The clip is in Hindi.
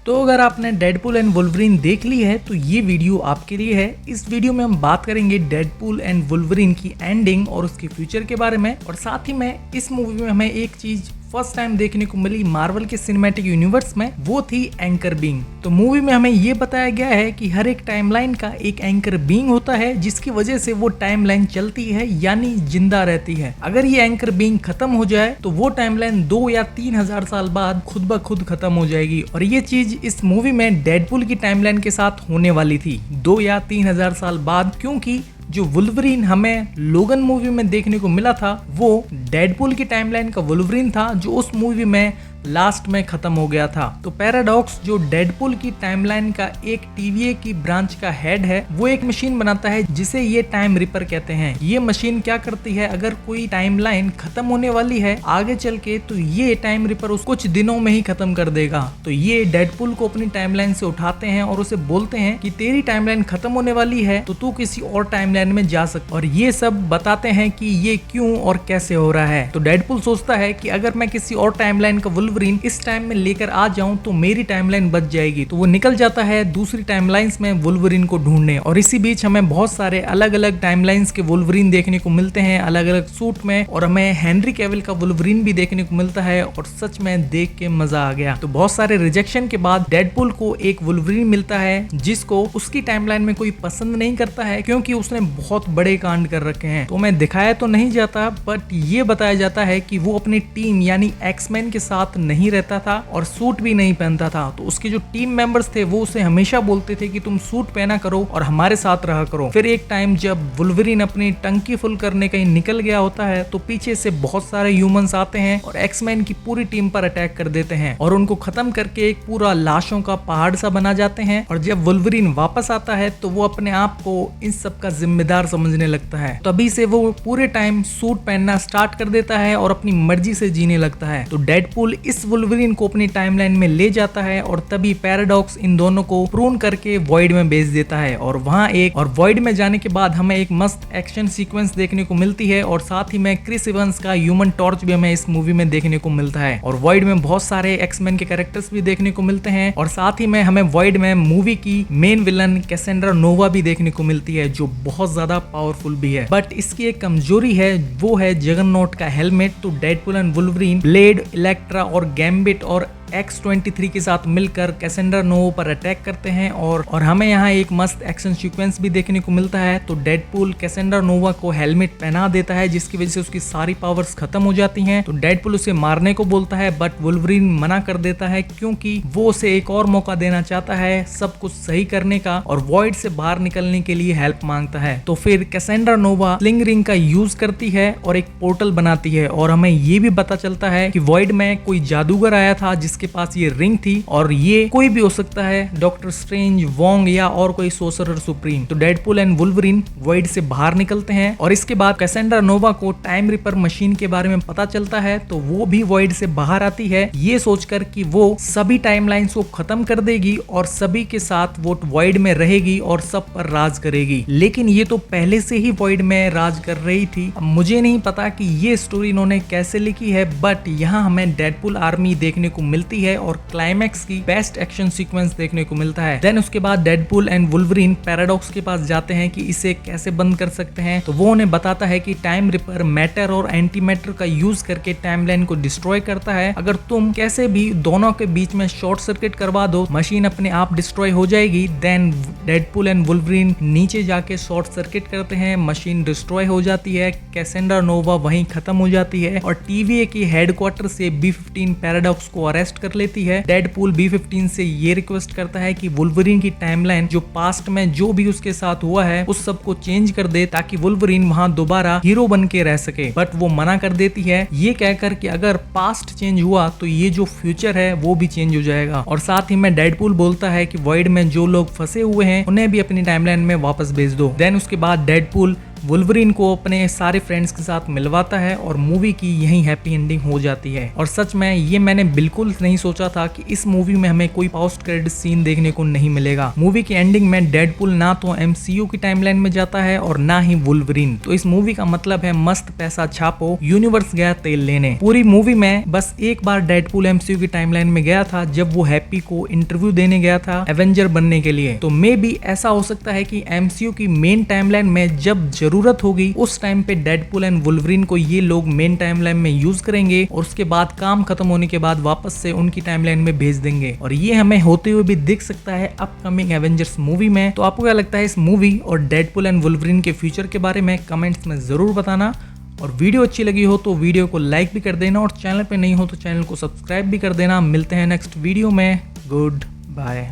तो अगर आपने डेडपूल एंड वुल्वरीन देख ली है तो ये वीडियो आपके लिए है। इस वीडियो में हम बात करेंगे डेडपूल एंड वुल्वरीन की एंडिंग और उसके फ्यूचर के बारे में, और साथ ही में इस मूवी में हमें एक चीज फर्स्ट टाइम देखने को मिली मार्वल के सिनेमैटिक यूनिवर्स में, वो थी एंकर बीइंग। तो मूवी में हमें ये बताया गया है कि हर एक टाइमलाइन का एक एंकर बीइंग होता है जिसकी वजह से वो टाइमलाइन चलती है यानी जिंदा रहती है। अगर ये एंकर बीइंग खत्म हो जाए तो वो टाइमलाइन 2 या 3,000 साल बाद खुद ब खुद खत्म हो जाएगी, और ये चीज इस मूवी में डेडपूल की टाइमलाइन के साथ होने वाली थी 2 या 3,000 साल बाद, क्योंकि जो वुल्वरीन हमें लोगन मूवी में देखने को मिला था वो डेडपूल की टाइमलाइन का वुल्वरीन था जो उस मूवी में लास्ट में खत्म हो गया था। तो पैराडॉक्स जो डेडपूल की टाइमलाइन का एक टीवीए की ब्रांच का हेड है, वो एक मशीन बनाता है जिसे ये टाइम रिपर कहते हैं। ये मशीन क्या करती है, अगर कोई टाइमलाइन खत्म होने वाली है आगे चल के, तो ये टाइम रिपर उस कुछ दिनों में ही खत्म कर देगा। तो ये डेडपूल को अपनी टाइमलाइन से उठाते हैं और उसे बोलते हैं कि तेरी टाइमलाइन खत्म होने वाली है तो तू किसी और टाइमलाइन में जा सकता, और ये सब बताते हैं कि ये क्यों और कैसे हो रहा है। तो डेडपूल सोचता है कि अगर मैं किसी और टाइमलाइन का वुल्वरीन इस टाइम में लेकर आ जाऊं तो मेरी टाइमलाइन बच जाएगी। तो वो निकल जाता है दूसरी टाइमलाइंस में वुल्वरीन को ढूंढने, और इसी बीच हमें बहुत सारे अलग अलग टाइमलाइंस के वुल्वरीन देखने को मिलते हैं अलग अलग सूट में, और हमें हेनरी कैविल का वुल्वरीन भी देखने को मिलता है, और सच में देख के मजा आ गया। तो बहुत सारे रिजेक्शन के बाद डेडपूल को एक वुल्वरीन मिलता है जिसको उसकी टाइमलाइन में कोई पसंद नहीं करता है क्योंकि उसने बहुत बड़े कांड कर रखे हैं। तो मैं दिखाया तो नहीं जाता, बट ये बताया जाता है कि वो अपनी टीम यानी एक्समैन के साथ नहीं रहता था और सूट भी नहीं पहनता था। तो उसके जो टीम मेंबर्स थे वो उसे हमेशा बोलते थे कि तुम सूट पहना करो और हमारे साथ रहा करो। फिर एक टाइम जब वुल्वरीन अपनी टंकी फुल करने कहीं निकल गया होता है तो पीछे से बहुत सारे ह्यूमंस आते हैं और एक्समैन की पूरी टीम पर अटैक कर देते हैं और उनको खत्म करके एक पूरा लाशों का पहाड़ सा बना जाते हैं। और जब वुल्वरीन वापस आता है तो वो अपने आप को इन सब का जिम्मेदार समझने लगता है। तभी से वो पूरे टाइम सूट पहनना स्टार्ट कर देता है और अपनी मर्जी से जीने लगता है। तो डेडपूल इस वुल्वरीन को अपनी टाइमलाइन में ले जाता है और तभी पैराडॉक्स इन दोनों को प्रून करके वॉइड में भेज देता है, और वॉइड में जाने के बाद हमें एक मस्त एक्शन सीक्वेंस देखने को मिलती है, और साथ ही में क्रिस इवंस का ह्यूमन टॉर्च भी हमें इस मूवी में देखने को मिलता है। और वॉइड में बहुत सारे एक्समैन के कैरेक्टर्स भी देखने को मिलते हैं, और साथ ही में हमें वॉइड में मूवी की मेन विलन कैसेंड्रा नोवा भी देखने को मिलती है जो बहुत ज्यादा पावरफुल भी है। बट इसकी एक कमजोरी है, वो है जगरनॉट का हेलमेट। तो Deadpool and Wolverine blade, Electra और गैम्बिट और X-23 के साथ मिलकर कैसेंड्रा नोवा पर अटैक करते हैं, और हमें यहाँ एक मस्त एक्शन सीक्वेंस भी देखने को मिलता है। तो डेडपूल कैसेंड्रा नोवा को हेलमेट पहना देता है जिसकी वजह से उसकी सारी पावर्स खत्म हो जाती हैं। तो डेडपूल उसे मारने को बोलता है बट वुल्वरीन मना कर देता है क्योंकि वो उसे एक और मौका देना चाहता है सब कुछ सही करने का, और वॉइड से बाहर निकलने के लिए हेल्प मांगता है। तो फिर कैसेंड्रा नोवा स्लिंग रिंग का यूज करती है और एक पोर्टल बनाती है, और हमें ये भी पता चलता है कि वॉइड में कोई जादूगर आया था जिसके पास ये रिंग थी, और ये कोई भी हो सकता है, डॉक्टर स्ट्रेंज, वोंग या और कोई सोर्सरर सुप्रीम। तो डेडपूल एंड वुल्वरीन वॉइड से बाहर निकलते हैं, और इसके बाद कैसेंड्रा नोवा को टाइम रिपर मशीन के बारे में पता चलता है तो वो भी वॉइड से बाहर आती है ये सोचकर कि वो सभी टाइमलाइंस को खत्म कर देगी और सभी के साथ वो वॉइड में रहेगी और सब पर राज करेगी। लेकिन ये तो पहले से ही वॉइड में राज कर रही थी। अब मुझे नहीं पता कि ये स्टोरी इन्होंने कैसे लिखी है, बट यहाँ हमें डेडपूल आर्मी देखने को मिलती है और क्लाइमैक्स की बेस्ट एक्शन सीक्वेंस देखने को मिलता है। देन उसके बाद डेडपूल एंड वुल्वरीन पैराडॉक्स के पास जाते हैं कि इसे कैसे बंद कर सकते हैं। तो वो उन्हें बताता है कि टाइम रिपर मैटर और एंटी मैटर का यूज करके टाइमलाइन को डिस्ट्रॉय करता है। अगर तुम कैसे भी दोनों के बीच में शॉर्ट सर्किट करवा दो मशीन अपने आप डिस्ट्रॉय हो जाएगी। देन डेडपूल एंड वुल्वरीन नीचे जाके शॉर्ट सर्किट करते हैं, मशीन डिस्ट्रॉय हो जाती है, कैसेंड्रा नोवा वहीं खत्म हो जाती है, और टीवीए की हेडक्वार्टर से B-15 पैराडॉक्स को अरेस्ट कर लेती है। डेडपूल B-15 से ये रिक्वेस्ट करता है कि वुल्वरीन की टाइमलाइन जो पास्ट में जो भी उसके साथ हुआ है उस सब को चेंज कर दे ताकि वुल्वरीन वहां दोबारा हीरो बन के रह सके, बट वो मना कर देती है ये कहकर कि अगर पास्ट चेंज हुआ तो ये जो फ्यूचर है वो भी चेंज हो जाएगा। और साथ ही में डेडपूल बोलता है कि वॉइड में जो लोग फंसे हुए हैं उन्हें भी अपनी टाइमलाइन में वापस भेज दो। देन उसके बाद डेडपूल वुल्वरीन को अपने सारे फ्रेंड्स के साथ मिलवाता है और मूवी की यही हैप्पी एंडिंग हो जाती है। और सच में ये मैंने बिल्कुल नहीं सोचा था कि इस मूवी में हमें कोई पोस्ट क्रेडिट सीन देखने को नहीं मिलेगा। मूवी की एंडिंग में डेडपूल ना तो MCU की टाइमलाइन में जाता है और ना ही वुल्वरीन। तो इस मूवी का मतलब है मस्त पैसा छापो, यूनिवर्स गया तेल लेने। पूरी मूवी में बस एक बार डेडपूल MCU की टाइमलाइन में गया था, जब वो हैप्पी को इंटरव्यू देने गया था एवेंजर बनने के लिए। तो मे बी ऐसा हो सकता है कि MCU की मेन टाइमलाइन में जब जरूरत होगी उस टाइम पे डेडपूल एंड वुल्वरीन को ये लोग मेन टाइमलाइन में यूज करेंगे और उसके बाद काम खत्म होने के बाद वापस से उनकी टाइमलाइन में भेज देंगे। और ये हमें होते हुए भी दिख सकता है अपकमिंग एवेंजर्स मूवी में। तो आपको क्या लगता है इस मूवी और डेडपूल एंड वुल्वरीन के फ्यूचर के बारे में कमेंट्स में जरूर बताना। और वीडियो अच्छी लगी हो तो वीडियो को लाइक भी कर देना और चैनल पे नहीं हो तो चैनल को सब्सक्राइब भी कर देना। मिलते हैं नेक्स्ट वीडियो में। Good bye.